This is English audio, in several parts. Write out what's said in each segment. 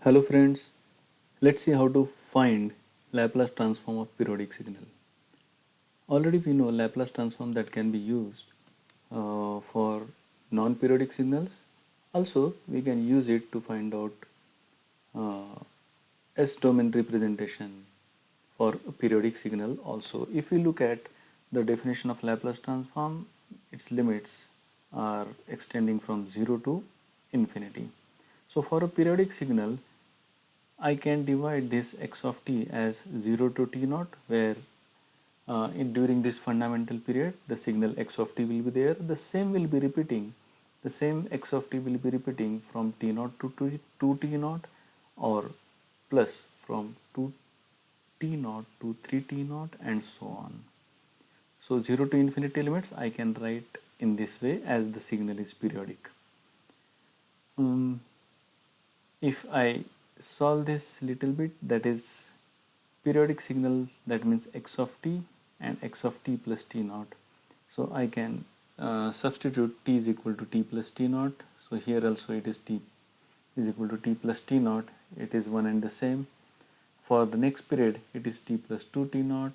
Hello friends, let's see how to find Laplace transform of periodic signal. Already we know Laplace transform that can be used for non-periodic signals. Also we can use it to find out uh, S-domain representation for a periodic signal also. If we look at the definition of Laplace transform, its limits are extending from 0 to infinity. So for a periodic signal, I can divide this x of t as 0 to t naught, where during this fundamental period the signal x of t will be there. The same will be repeating, the same x of t will be repeating from t naught to 2 t naught, or plus from 2 t naught to 3 t naught, and so on. So 0 to infinity limits I can write in this way as the signal is periodic. If I solve this little bit, that is periodic signal, that means x of t and x of t plus t naught. So I can substitute t is equal to t plus t naught. So here also it is t is equal to t plus t naught. It is one and the same. For the next period it is t plus 2 t naught.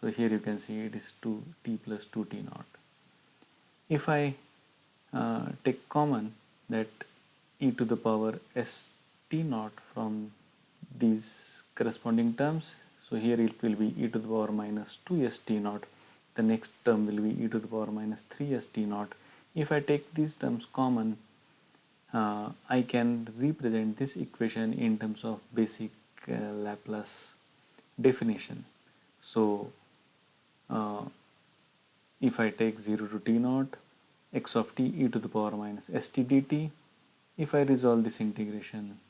So here you can see it is 2 t plus 2 t naught. If I take common that e to the power s t naught from these corresponding terms, so here it will be e to the power minus 2 s t naught. The next term will be e to the power minus 3 s t naught. If I take these terms common, I can represent this equation in terms of basic Laplace definition. So if I take 0 to t naught, x of t e to the power minus st dt, if I resolve this integration,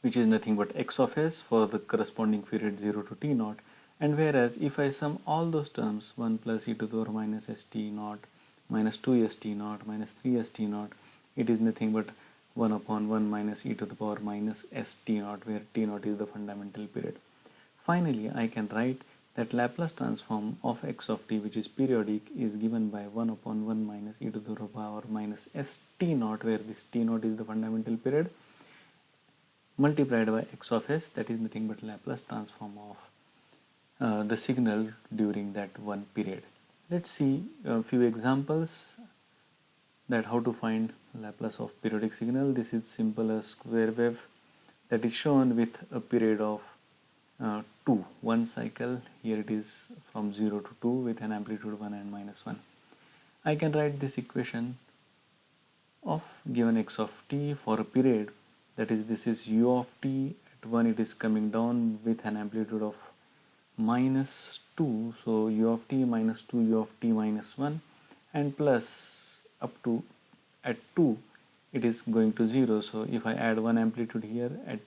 which is nothing but x of s for the corresponding period 0 to t naught, and whereas if I sum all those terms, 1 plus e to the power minus st naught, minus 2 st naught, minus 3 st naught, it is nothing but 1 upon 1 minus e to the power minus st naught, where t naught is the fundamental period. Finally, I can write that Laplace transform of x of t, which is periodic, is given by 1 upon 1 minus e to the power minus st naught, where this t naught is the fundamental period, multiplied by x of s, that is nothing but Laplace transform of the signal during that one period. Let's see a few examples that how to find Laplace of periodic signal. This is simple as square wave that is shown with a period of 1 cycle. Here it is from 0 to 2 with an amplitude 1 and minus 1. I can write this equation of given x of t for a period, that is, this is u of t. At 1 it is coming down with an amplitude of minus 2, so u of t minus 2 u of t minus 1, and plus up to at 2 it is going to 0. So if I add one amplitude here at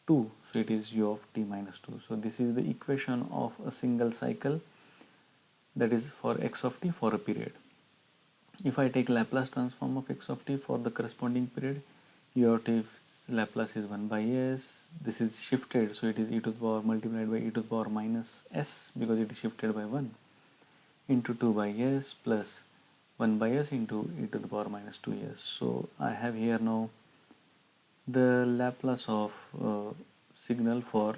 2, so it is u of t minus 2. So this is the equation of a single cycle, that is for x of t for a period. If I take Laplace transform of x of t for the corresponding period, u of t Laplace is 1 by s. This is shifted, so it is e to the power multiplied by e to the power minus s, because it is shifted by 1, into 2 by s plus 1 by s into e to the power minus 2s. So I have here now the Laplace of signal for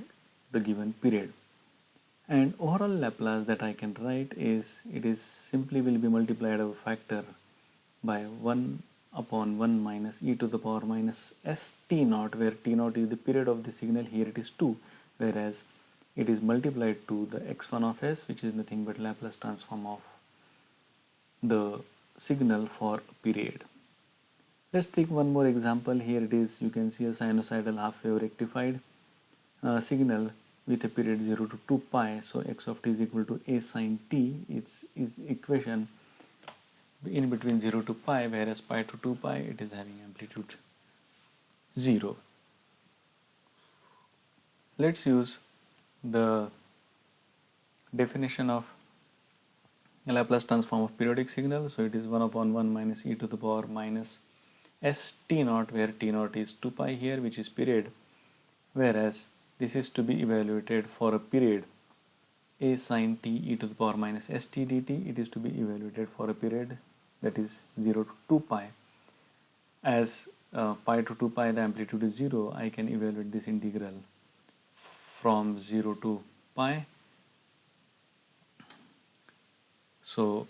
the given period, and overall Laplace that I can write is, it is simply will be multiplied a factor by 1 upon 1 minus e to the power minus st naught, where t naught is the period of the signal. Here it is 2, whereas it is multiplied to the x1 of s, which is nothing but Laplace transform of the signal for a period. Let's take one more example. Here it is, you can see a sinusoidal half wave rectified signal with a period 0 to 2 pi. So x of t is equal to a sine t. It's equation in between 0 to pi, whereas pi to 2 pi it is having amplitude 0. Let's use the definition of Laplace transform of periodic signal. So it is 1 upon 1 minus e to the power minus st naught, where t naught is 2 pi here, which is period, whereas this is to be evaluated for a period a sine t e to the power minus st dt. It is to be evaluated for a period that is 0 to 2 pi, as pi to 2 pi, the amplitude is 0, I can evaluate this integral from 0 to pi. So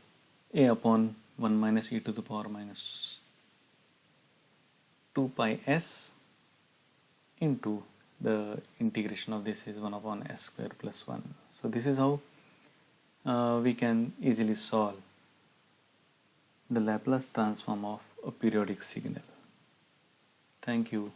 a upon 1 minus e to the power minus 2 pi s into the integration of this is 1 upon s square plus 1. So this is how we can easily solve the Laplace transform of a periodic signal. Thank you.